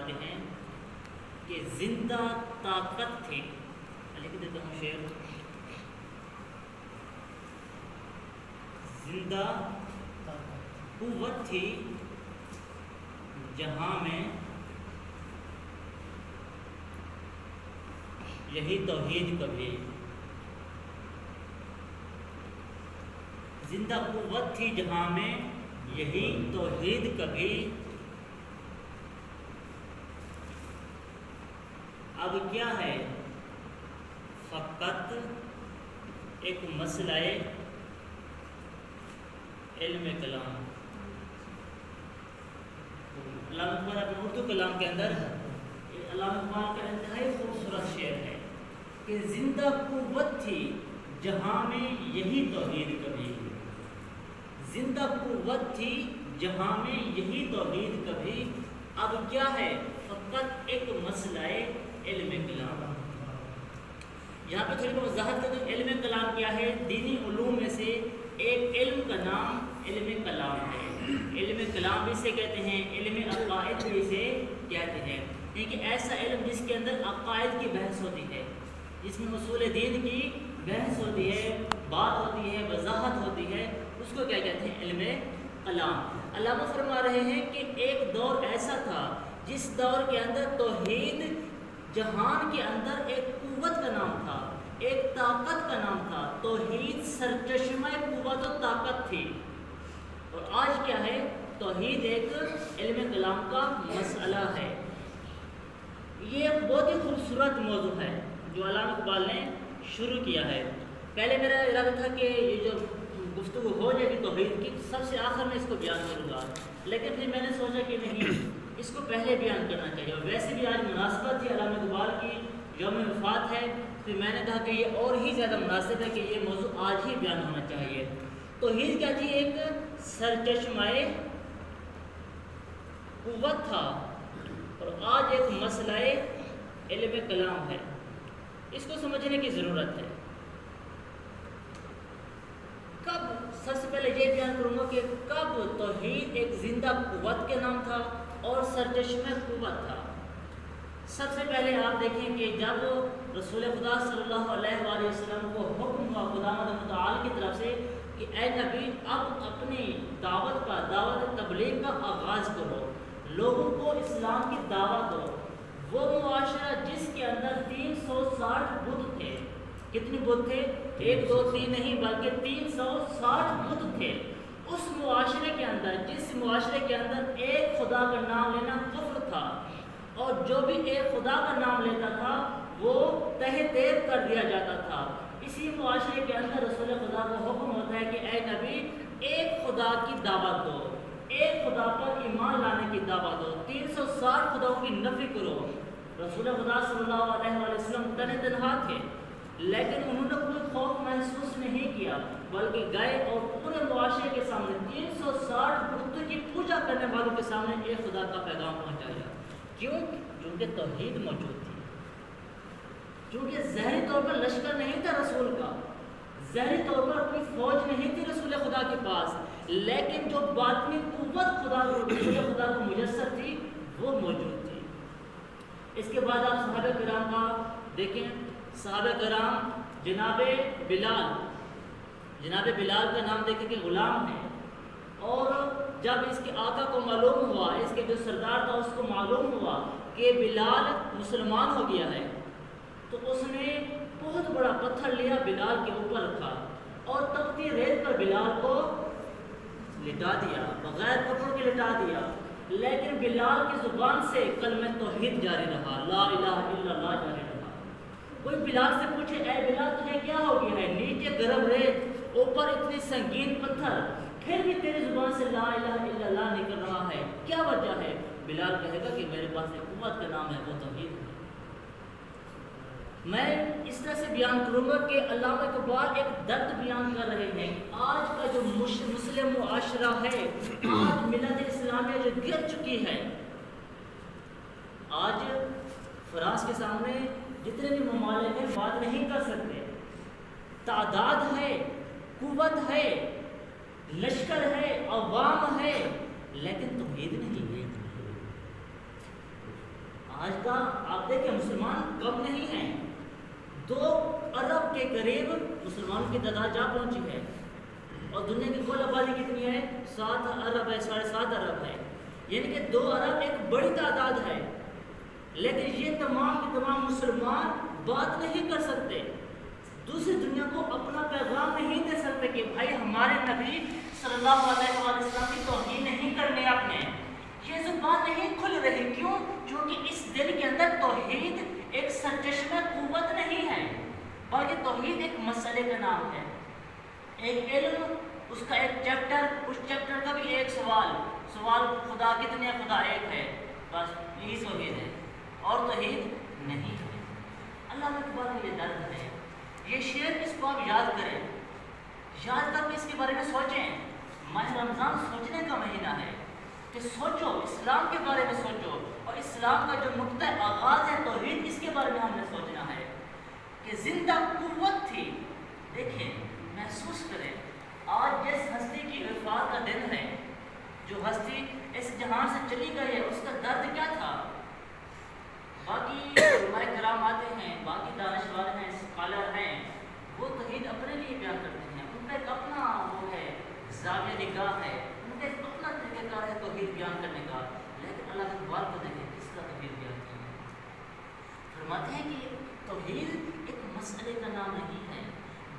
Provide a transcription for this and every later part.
فرماتے ہیں کہ زندہ طاقت تھی، لکھ دیتا ہوں شعر، زندہ قوت تھی جہاں میں یہی توحید کبھی، زندہ قوت تھی جہاں میں یہی توحید کبھی، اب کیا ہے فقط ایک مسئلہ علم کلام۔ علامہ اقبال اپنے اردو کلام کے اندر، علامہ اقبال کا انتہائی خوبصورت شعر ہے کہ زندہ قوت تھی جہاں میں یہی توحید کبھی، زندہ قوت تھی جہاں میں یہی توحید کبھی، اب کیا ہے فقط ایک مسئلہ علم کلام۔ یہاں پہ تھوڑی وضاحت کر دوں، علم کلام کیا ہے؟ دینی علوم میں سے ایک علم کا نام علم کلام ہے۔ علم کلام بھی اسے کہتے ہیں، علم عقائد بھی اسے کہتے ہیں، کیونکہ ایسا علم جس کے اندر عقائد کی بحث ہوتی ہے، جس میں اصول دین کی بحث ہوتی ہے، بات ہوتی ہے، وضاحت ہوتی ہے، اس کو کیا کہتے ہیں؟ علم کلام۔ علامہ فرما رہے ہیں کہ ایک دور ایسا تھا جس دور کے اندر توحید جہان کے اندر ایک قوت کا نام تھا، ایک طاقت کا نام تھا، توحید سرچشمہ قوت و طاقت تھی، اور آج کیا ہے؟ توحید ایک علم کلام کا مسئلہ ہے۔ یہ ایک بہت ہی خوبصورت موضوع ہے جو علامہ اقبال نے شروع کیا ہے۔ پہلے میرا ارادہ تھا کہ یہ جو گفتگو ہو جائے گی توحید کی، سب سے آخر میں اس کو بیان کروں گا، لیکن پھر میں نے سوچا کہ نہیں، اس کو پہلے بیان کرنا چاہیے، اور ویسے بھی آج مناسبت تھی علامہ اقبال کی یوم وفات ہے، پھر میں نے کہا کہ یہ اور ہی زیادہ مناسب ہے کہ یہ موضوع آج ہی بیان ہونا چاہیے۔ توحید کیا تھی؟ ایک سرچشمہ قوت تھا، اور آج ایک مسئلہ علم کلام ہے۔ اس کو سمجھنے کی ضرورت ہے۔ کب، سب سے پہلے یہ بیان کروں گا کہ کب توحید ایک زندہ قوت کے نام تھا اور سرچشمہ قوت تھا۔ سب سے پہلے آپ دیکھیں کہ جب رسول خدا صلی اللہ علیہ وآلہ وسلم کو حکم ہوا خداوند متعال کی طرف سے کہ اے نبی اب اپنی دعوت تبلیغ کا آغاز کرو، لوگوں کو اسلام کی دعوت دو۔ وہ معاشرہ جس کے اندر 360 بت تھے، کتنے بت تھے؟ 1 2 3 نہیں بلکہ 360 بت تھے۔ اس معاشرے کے اندر، جس معاشرے کے اندر ایک خدا کا نام لینا کفر تھا، اور جو بھی ایک خدا کا نام لیتا تھا وہ تہہ تیغ کر دیا جاتا تھا، اسی معاشرے کے اندر رسول خدا کو حکم ہوتا ہے کہ اے نبی ایک خدا کی دعوت دو، ایک خدا پر ایمان لانے کی دعوت دو، 360 خداؤں کی نفی کرو۔ رسول خدا صلی اللہ علیہ وآلہ وسلم تنہا تھے، لیکن انہوں نے کوئی خوف محسوس نہیں کیا، بلکہ گئے اور پورے معاشرے کے سامنے 360 بتوں کی پوجا کرنے والوں کے سامنے ایک خدا کا پیغام پہنچایا۔ کیوں؟ کیونکہ توحید موجود تھی، کیونکہ ظاہری طور پر لشکر نہیں تھا رسول کا، ظاہری طور پر کوئی فوج نہیں تھی رسول خدا کے پاس، لیکن جو باطنی قوت رسول خدا کو میسر تھی وہ موجود تھی۔ اس کے بعد آپ صحابہ کرام کا دیکھیں، صحابہ کرام جناب بلال کا نام دیکھیں کہ غلام ہے، اور جب اس کے آقا کو معلوم ہوا، اس کے جو سردار تھا اس کو معلوم ہوا کہ بلال مسلمان ہو گیا ہے، تو اس نے بہت بڑا پتھر لیا، بلال کے اوپر رکھا اور تپتی ریت پر بلال کو لٹا دیا، بغیر کپڑوں کے لٹا دیا، لیکن بلال کی زبان سے کلمہ توحید جاری رہا، لا الہ الا اللہ جاری رہا۔ کوئی بلال سے پوچھے اے بلال تجھے کیا ہو گیا ہے؟ نیچے گرم ریت، اوپر اتنی سنگین پتھر، پھر بھی تیری زبان سے لا الہ الا اللہ نکل رہا ہے، کیا وجہ ہے؟ بلال کہے گا کہ میرے پاس ایک قوت کا نام ہے، وہ توحید ہے۔ میں اس طرح سے بیان کروں گا کہ علامہ اقبال ایک درد بیان کر رہے ہیں کہ آج کا جو مسلم معاشرہ ہے، آج ملت اسلامیہ جو گر چکی ہے، آج فرانس کے سامنے جتنے بھی ممالک ہیں بات نہیں کر سکتے، تعداد ہے، قوت ہے، لشکر ہے، عوام ہے، لیکن توحید نہیں ہے۔ آج کا آپ دیکھیں مسلمان کم نہیں ہیں، 2 ارب کے قریب مسلمانوں کی تعداد جا پہنچی ہے، اور دنیا کی کل آبادی کتنی ہے؟ 7 ارب ہے، 7.5 ارب ہے، یعنی کہ 2 ارب ایک بڑی تعداد ہے، لیکن یہ تمام کے تمام مسلمان بات نہیں کر سکتے، دوسری دنیا کو اپنا پیغام نہیں دے سکتے کہ بھائی ہمارے نبی صلی اللہ علیہ وسلم کی توہین نہیں کرنی آپ نے، یہ زبان نہیں کھل رہی، کیوں؟ کیونکہ اس دل کے اندر توحید ایک سرچشمہ قوت نہیں ہے، بلکہ توحید ایک مسئلے کا نام ہے، ایک علم، اس کا ایک چیپٹر، اس چیپٹر کا بھی ایک سوال خدا کتنے؟ خدا ایک ہے، بس یہی توحید ہے، اور توحید نہیں ہے۔ اللہ کے بعد یہ درد ہے، یہ شعر اس کو آپ یاد کریں، یاد کر کے اس کے بارے میں سوچیں۔ ماہ رمضان سوچنے کا مہینہ ہے کہ سوچو، اسلام کے بارے میں سوچو، اور اسلام کا جو نقطہ آغاز ہے توحید، اس کے بارے میں ہم نے سوچنا ہے کہ زندہ قوت تھی۔ دیکھیں، محسوس کریں، آج جس ہستی کی وفات کا دن ہے، جو ہستی اس جہان سے چلی گئی ہے، اس کا درد کیا تھا؟ باقی علماء کرام آتے ہیں، باقی دانشور ہیں، اسکالر ہیں، وہ توحید اپنے لیے بیان کرتے ہیں، ان کا ایک اپنا وہ ہے، زاویہ نگاہ ہے، ان کا ایک اپنا طریقہ کار ہے توحید بیان کرنے کا، لیکن اللہ کے بار کو دیکھیں کس کا توحید بیان کیا ہے۔ فرماتے ہیں کہ توحید ایک مسئلے کا نام نہیں ہے،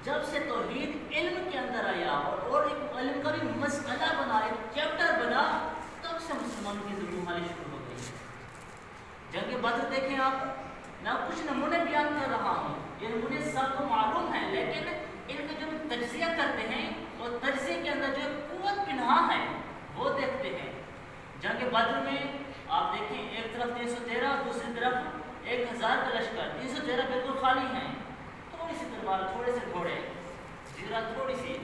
جب سے توحید علم کے اندر آیا اور ایک علم کا بھی مسئلہ بنا، ایک چیپٹر بنا، تب سے مسلمانوں کی ظلم والی شروع ہو گئی۔ جنگ بدر دیکھیں آپ، میں کچھ نمونے بیان کر رہا ہوں، یہ نمونے سب کو معلوم ہیں، لیکن ان کا جو تجزیہ کرتے ہیں اور تجزیے کے اندر جو قوت پنہاں ہے وہ دیکھتے ہیں۔ جنگ بدر میں آپ دیکھیں، ایک طرف 313، دوسری طرف 1000 کا لشکر، 313 بالکل خالی ہیں، تھوڑی سی تلوار، تھوڑے سے گھوڑے، زیرہ تھوڑی سی،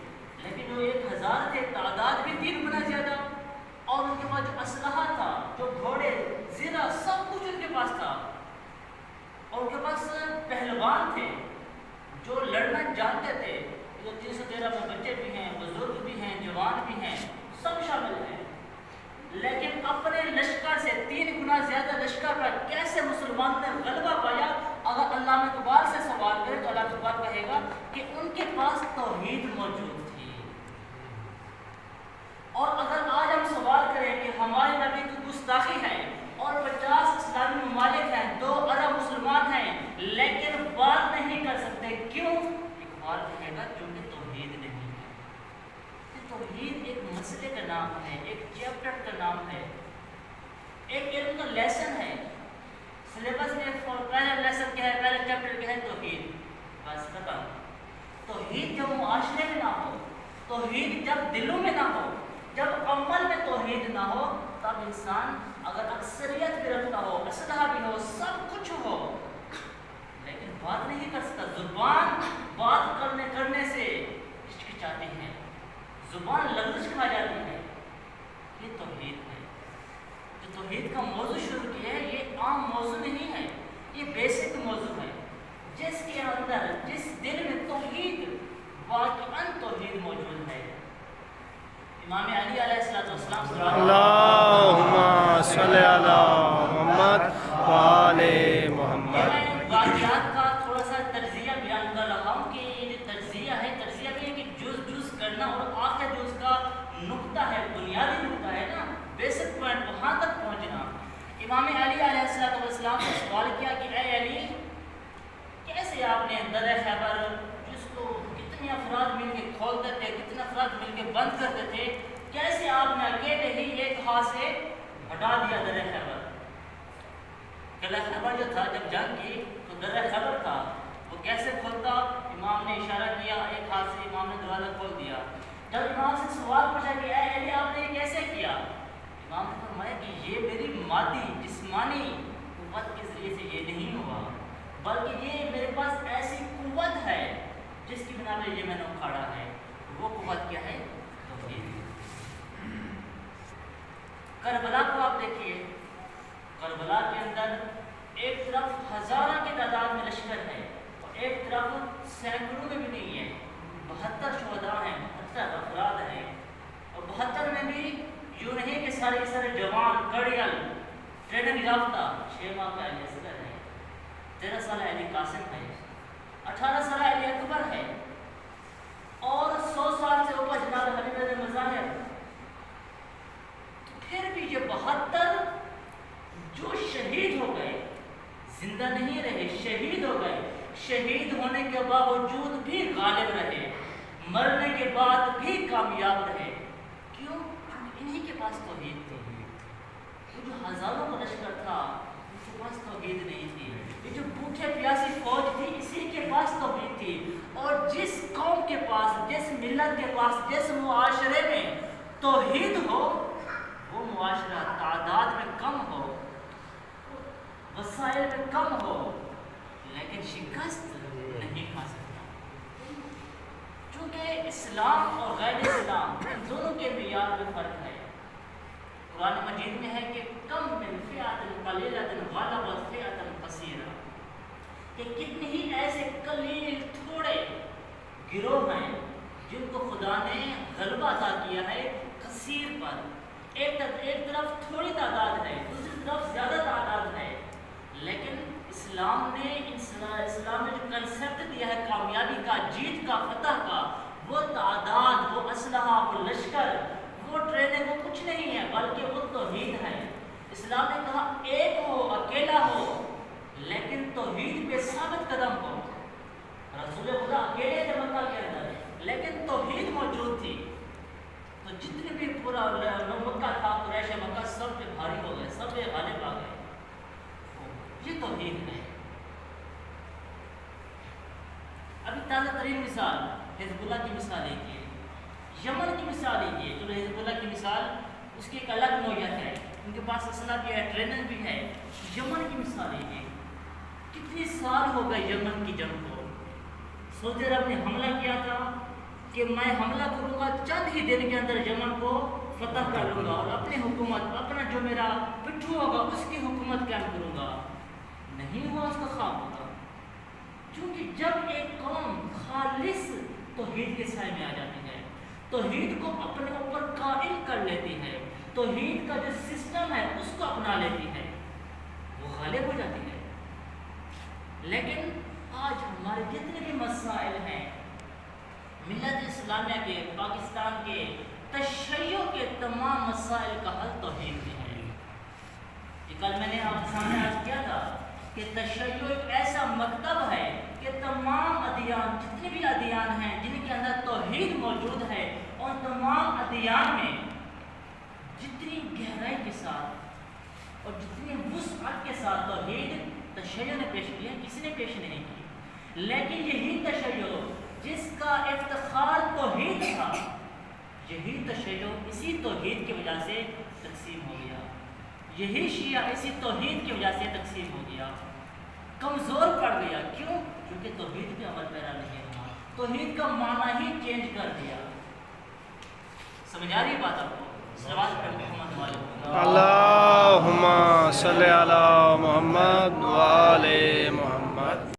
لیکن جو 1000 تھے تعداد بھی 3 گنا زیادہ، اور ان کے پاس جو اسلحہ تھا، جو گھوڑے، زیرہ، سب کچھ ان کے پاس تھا، اور ان کے پاس پہلوان تھے جو لڑنا جانتے تھے۔ جو 313 میں بچے بھی ہیں، بزرگ بھی ہیں، جوان بھی ہیں، سب شامل ہیں، لیکن اپنے لشکر سے 3 گنا زیادہ لشکر پر کیسے مسلمانوں نے غلبہ پایا؟ اگر علامہ اقبال سے سوال کرے تو علامہ اقبال کہے گا کہ ان کے پاس توحید موجود تھی۔ اور اگر آج ہم سوال کریں کہ ہمارے نبی کی گستاخی ہے اور 50 اسلامی ممالک ہیں، 2 ارب مسلمان ہیں، لیکن بات نہیں کر سکتے، کیوں؟ اقبال کہے گا کیونکہ توحید نہیں ہے۔ توحید ایک مسئلے کا نام ہے، ایک چیپٹر کا نام ہے، ایک علم کا لیسن ہے۔ سلیبس میں پہلا لیسن کیا ہے، پہلا چیپٹر کیا ہے؟ توحید، بس ختم۔ توحید جب معاشرے میں نہ ہو، توحید جب دلوں میں نہ ہو، جب عمل میں توحید نہ ہو، تب انسان اگر اکثریت بھی رکھتا ہو، اسلحہ بھی ہو، سب کچھ ہو، لیکن بات نہیں کر سکتا۔ زبان بات کرنے سے ہچکچاتی ہے، زبان لغزش کھا جاتی ہے۔ یہ توحید ہے، جو توحید کا موضوع شروع کیا ہے، یہ عام موضوع نہیں ہے، یہ بیسک موضوع ہے، جس کے اندر، جس دل میں توحید، واقعاً توحید موجود ہے۔ امام علی علیہ السلام، اللہم صلی علی محمد و آل محمد۔ میں واقعات کا تھوڑا سا تجزیہ بیان کر رہا ہوں کہ یہ جو تجزیہ ہے، تجزیہ بھی ہے کہ جز کرنا، اور آخر جو اس کا نقطہ ہے، بنیادی نقطہ ہے نا، بیسک پوائنٹ، وہاں تک پہنچنا۔ امام علی علیہ السلام نے سوال کیا کہ اے علی، کیسے آپ نے در خیبر، جس کو کتنے افراد مل کے کھولتے تھے، کتنے افراد مل کے بند کرتے تھے، کیسے آپ نے اکیلے ہی ایک ہاتھ سے ہٹا دیا در خیبر؟ قلعہ خیبر جو تھا جب جنگ کی تو در خیبر تھا، وہ کیسے کھولتا؟ امام نے اشارہ کیا، ایک ہاتھ سے امام نے دروازہ کھول دیا۔ جب امام سے سوال پوچھا کہ اے علی آپ نے یہ کیسے کیا؟ امام نے فرمایا کہ یہ میری مادی جسمانی قوت کے ذریعے سے یہ نہیں ہوا، بلکہ یہ میرے پاس ایسی قوت ہے جس کی بنا پہ یہ میں نے اکھاڑا ہے۔ وہ قوت کیا ہے؟ توحید۔ کربلا کو آپ دیکھیے، کربلا کے اندر ایک طرف ہزاروں کی تعداد میں لشکر ہے اور ایک طرف سینکڑوں میں بھی نہیں ہے، 72 شہداء ہیں، 72 افراد ہیں، اور 72 میں بھی یوں نہیں کہ سارے جوان کڑیل ٹریننگ نبی یافتہ 6 ماہ کا علی اصغر ہے، 13 سالہ علی قاسم ہے، 18 سالہ علی اکبر ہے، اور 100 سال سے اوپر جناب حبیب بن مظاہر. پھر بھی یہ 72 جو شہید ہو گئے، زندہ نہیں رہے، شہید ہو گئے، شہید ہونے کے باوجود بھی غالب رہے، مرنے کے بعد بھی کامیاب رہے. کیوں؟ انہی کے پاس توحید تھی. وہ جو ہزاروں کا لشکر تھا ان کے پاس توحید نہیں تھی. یہ جو بھوکے پیاسی فوج تھی اسی کے پاس توحید تھی. اور جس قوم کے پاس، جس ملت کے پاس، جس معاشرے میں توحید ہو، وہ معاشرہ تعداد میں کم ہو، وسائل میں کم ہو، لیکن شکست نہیں کھا سکتا. چونکہ اسلام اور غیر اسلام ان دونوں کے معیار میں فرق ہے. قرآن مجید میں ہے کہ کم من فئۃ قلیلۃ غلبت فئۃ کثیرہ، کہ کتنے ہی ایسے قلیل تھوڑے گروہ ہیں جن کو خدا نے غلبہ عطا کیا ہے کثیر پر. ایک طرف تھوڑی تعداد ہے، دوسری طرف زیادہ تعداد ہے، لیکن اسلام نے جو کنسیپٹ دیا ہے کامیابی کا، جیت کا، فتح کا، وہ تعداد، وہ اسلحہ، وہ لشکر، وہ ٹریننگ، وہ کچھ نہیں ہے، بلکہ وہ توحید ہے. اسلام نے کہا ایک ہو، اکیلا ہو، لیکن توحید پہ ثابت قدم ہو. رسول خدا اکیلے تھے مکہ کے اندر، لیکن توحید موجود تھی. تو جتنے بھی پورا مکہ تھا، قریش مکہ، سب پہ بھاری ہو گئے، سب پہ غالب آ گئے. یہ توحید ہے. ابھی تازہ ترین مثال حزب اللہ کی مثال لیجیے، یمن کی مثال لیجیے. چلو حزب اللہ کی مثال اس کی ایک الگ نوعیت ہے، ان کے پاس اسلحہ بھی ہے، ٹریننگ بھی ہے. یمن کی مثال لیجیے، کتنے سال ہو گئے یمن کی جنگ کو. سعودی عرب نے حملہ کیا تھا کہ میں حملہ کروں گا، چند ہی دن کے اندر یمن کو فتح کر لوں گا اور اپنی حکومت، اپنا جو میرا پٹھو ہوگا اس کی حکومت قائم کروں گا. نہیں ہوا، اس کا خواب ہوگا. کیونکہ جب ایک قوم خالص توحید کے سائے میں آ جاتی ہے، توحید کو اپنے اوپر قائم کر لیتی ہے، توحید کا جو سسٹم ہے اس کو اپنا لیتی ہے، وہ غالب ہو جاتی ہے. لیکن آج ہمارے جتنے بھی مسائل ہیں، ملت اسلامیہ کے، پاکستان کے، تشیع کے تمام مسائل کا حل توحید میں ہے. یہ کل میں نے آپ کے سامنے عرض کیا تھا کہ تشیع ایک ایسا مکتب ہے کہ تمام ادیان، جتنے بھی ادیان ہیں جن کے اندر توحید موجود ہے، اور تمام ادیان میں جتنی گہرائی کے ساتھ اور جتنی وسعت کے ساتھ توحید تشیع نے پیش کیا، کسی نے پیش نہیں کی. لیکن یہی تشیع جس کا افتخار توحید تھا، یہی تشیع اسی توحید کی وجہ سے تقسیم ہو گیا. یہی شیعہ اسی توحید کی وجہ سے تقسیم ہو گیا، کمزور پڑ گیا. کیوں؟ کیونکہ توحید پہ عمل پیرا نہیں ہوا، توحید کا معنی ہی چینج کر دیا. سمجھ آ رہی بات آپ کو؟ صلوات پہ محمد والے اللہم صلی علی محمد